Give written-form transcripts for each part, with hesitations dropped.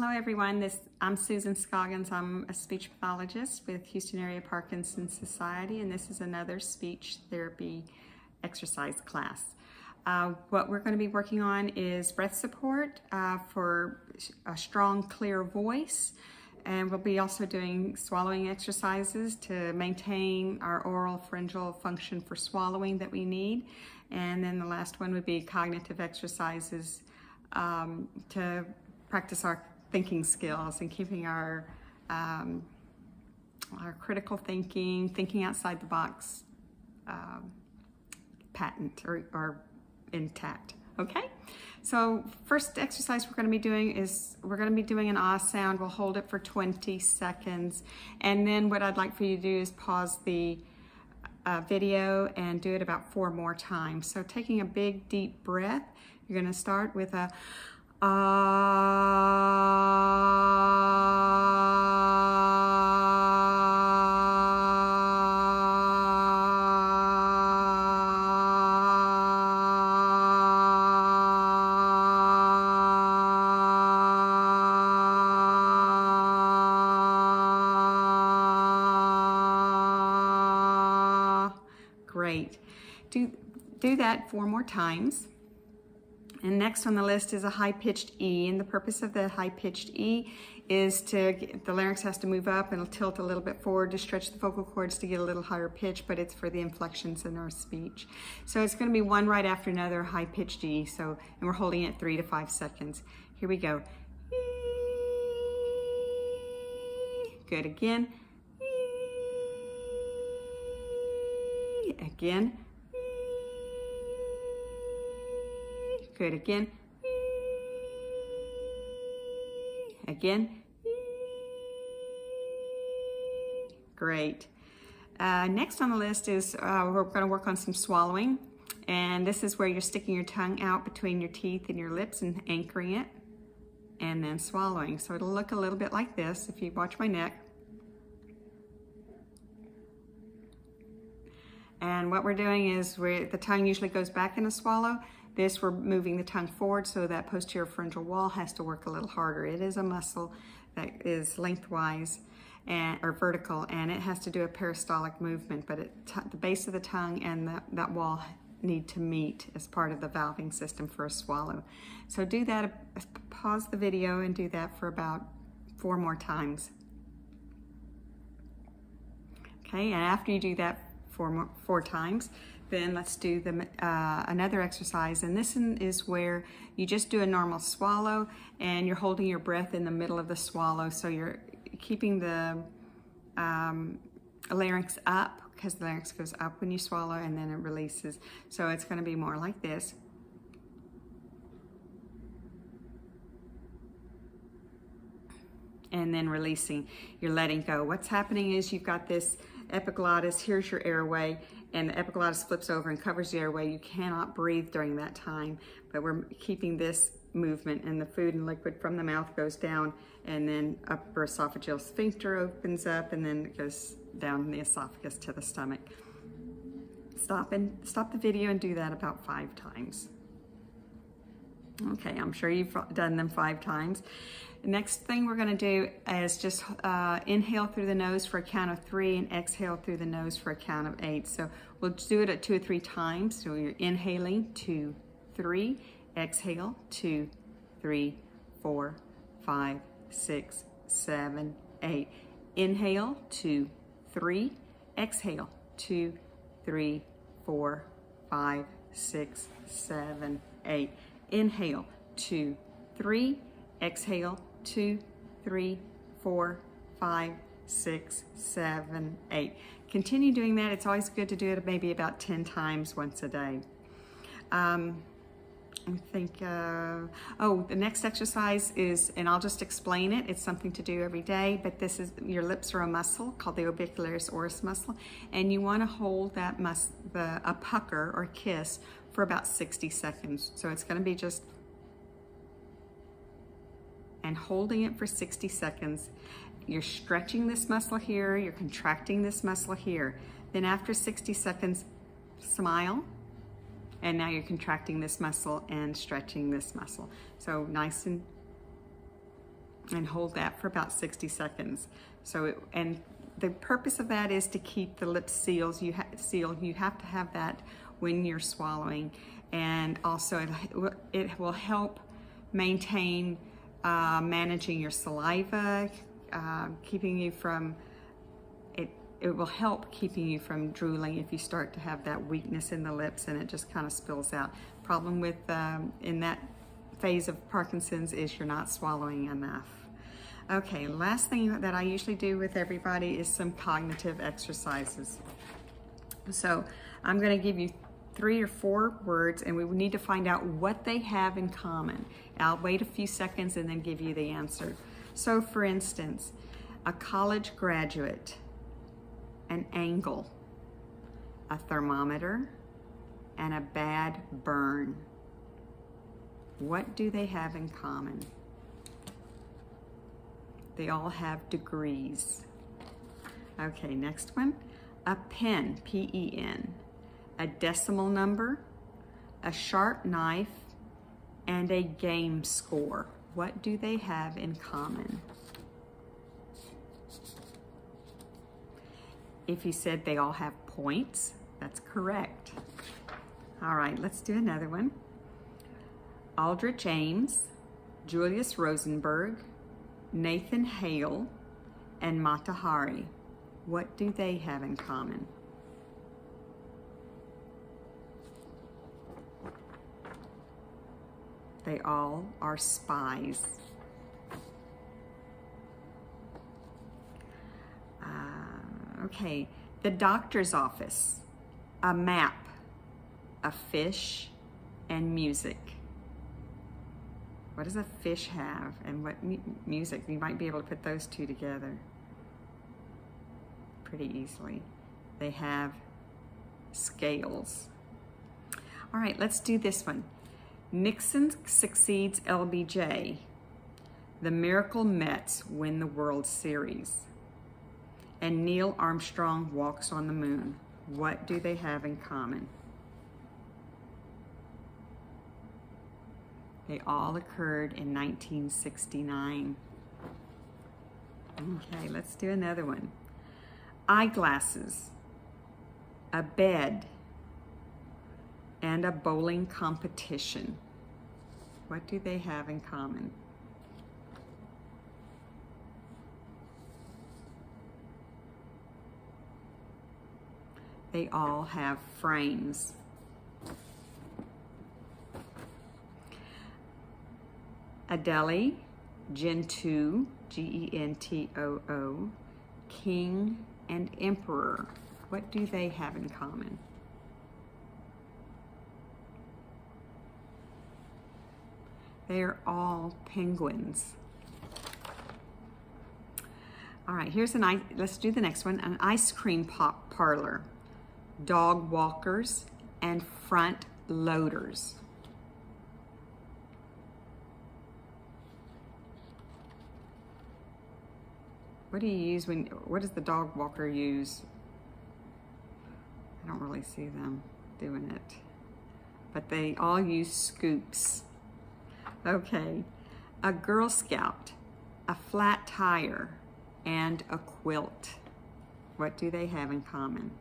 Hello everyone, I'm Susan Scoggins. I'm a speech pathologist with Houston Area Parkinson's Society, and this is another speech therapy exercise class. What we're going to be working on is breath support for a strong, clear voice, and we'll be also doing swallowing exercises to maintain our oral pharyngeal function for swallowing that we need. And then the last one would be cognitive exercises to practice our thinking skills and keeping our critical thinking outside the box patent or intact. Okay, so first exercise we're going to be doing is an ah sound. We'll hold it for 20 seconds, and then what I'd like for you to do is pause the video and do it about 4 more times. So taking a big deep breath, you're going to start with a Great. Do that 4 more times. And next on the list is a high-pitched E, and the purpose of the high-pitched E is the larynx has to move up and it'll tilt a little bit forward to stretch the vocal cords to get a little higher pitch, but it's for the inflections in our speech. So it's going to be one right after another, high-pitched E, and we're holding it 3 to 5 seconds. Here we go. Good, again. Again. Good, again. Again. Great. Next on the list is we're going to work on some swallowing, and this is where you're sticking your tongue out between your teeth and your lips and anchoring it and then swallowing. So it'll look a little bit like this if you watch my neck. And what we're doing is the tongue usually goes back in a swallow. This, we're moving the tongue forward, so that posterior pharyngeal wall has to work a little harder. It is a muscle that is lengthwise or vertical, and it has to do a peristaltic movement, but the base of the tongue and that wall need to meet as part of the valving system for a swallow. So do that, pause the video and do that for about 4 more times. Okay, and after you do that 4 times, then let's do another exercise, and this is where you just do a normal swallow and you're holding your breath in the middle of the swallow, so you're keeping the larynx up, because the larynx goes up when you swallow and then it releases. So it's going to be more like this. And then releasing, you're letting go. What's happening is you've got this epiglottis, here's your airway, and the epiglottis flips over and covers the airway. You cannot breathe during that time, but we're keeping this movement, and the food and liquid from the mouth goes down, and then upper esophageal sphincter opens up, and then it goes down the esophagus to the stomach. Stop the video and do that about 5 times. Okay, I'm sure you've done them 5 times. The next thing we're going to do is just inhale through the nose for a count of 3 and exhale through the nose for a count of 8. So we'll do it at 2 or 3 times. So you're inhaling 2, 3, exhale 2, 3, 4, 5, 6, 7, 8. Inhale 2, 3, exhale 2, 3, 4, 5, 6, 7, 8. Inhale 2, 3, exhale 2, 3, 4, 5, 6, 7, 8. Continue doing that. It's always good to do it maybe about 10 times once a day. I think, the next exercise is, and I'll just explain it. It's something to do every day, but this is, your lips are a muscle called the Orbicularis Oris muscle, and you want to hold that a pucker or kiss for about 60 seconds. So it's going to be just, and holding it for 60 seconds. You're stretching this muscle here, you're contracting this muscle here. Then after 60 seconds, smile, and now you're contracting this muscle and stretching this muscle. So nice and and hold that for about 60 seconds. So, and the purpose of that is to keep the lips sealed. You have to have that when you're swallowing, and also it will help maintain managing your saliva, keeping you from it will help keeping you from drooling if you start to have that weakness in the lips and it just kind of spills out. Problem with in that phase of Parkinson's is you're not swallowing enough. Okay, last thing that I usually do with everybody is some cognitive exercises. So I'm going to give you 3 or 4 words, and we need to find out what they have in common. I'll wait a few seconds and then give you the answer. So for instance, a college graduate, an angle, a thermometer, and a bad burn. What do they have in common? They all have degrees. Okay, next one. A pen, P-E-N, a decimal number, a sharp knife, and a game score. What do they have in common? If you said they all have points, that's correct. All right, let's do another one. Aldrich Ames, Julius Rosenberg, Nathan Hale, and Mata Hari. What do they have in common? They all are spies. Okay, the doctor's office, a map, a fish, and music. What does a fish have and what music? You might be able to put those two together pretty easily. They have scales. All right, let's do this one. Nixon succeeds LBJ. The Miracle Mets win the World Series. And Neil Armstrong walks on the moon. What do they have in common? They all occurred in 1969. Okay, let's do another one. Eyeglasses, a bed, and a bowling competition. What do they have in common? They all have frames. Adele, Gentoo, G-E-N-T-O-O, king and emperor. What do they have in common? They are all penguins. All right, let's do the next one. An ice cream parlor, dog walkers, and front loaders. What do you use what does the dog walker use? I don't really see them doing it, but they all use scoops. Okay, a Girl Scout, a flat tire, and a quilt. What do they have in common?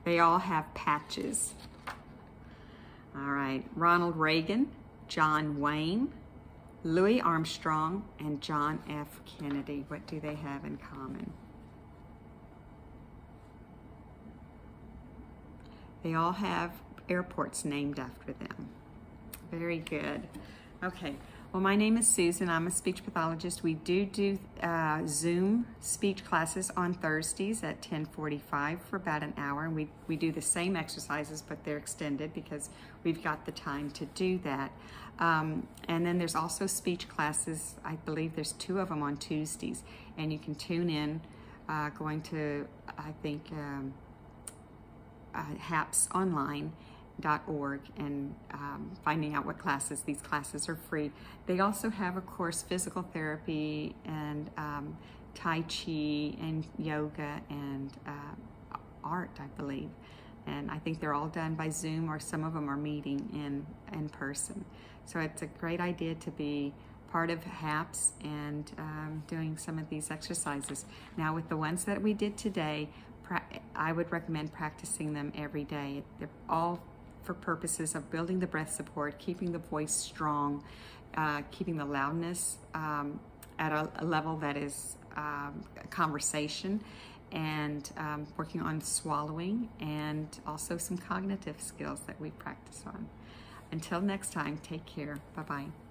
They all have patches. All right, Ronald Reagan, John Wayne, Louis Armstrong, and John F. Kennedy. What do they have in common? They all have airports named after them. Very good. Okay, well, my name is Susan. I'm a speech pathologist. We do Zoom speech classes on Thursdays at 10:45 for about an hour. And we do the same exercises, but they're extended because we've got the time to do that. And then there's also speech classes. I believe there's 2 of them on Tuesdays. And you can tune in going to, I think, hapsonline.org and finding out what classes. These classes are free. They also have, of course, physical therapy and Tai Chi and yoga and art, I believe. And I think they're all done by Zoom, or some of them are meeting in person. So it's a great idea to be part of HAPS and doing some of these exercises. Now with the ones that we did today, I would recommend practicing them every day. They're all for purposes of building the breath support, keeping the voice strong, keeping the loudness at a level that is a conversation, and working on swallowing, and also some cognitive skills that we practice on. Until next time, take care. Bye-bye.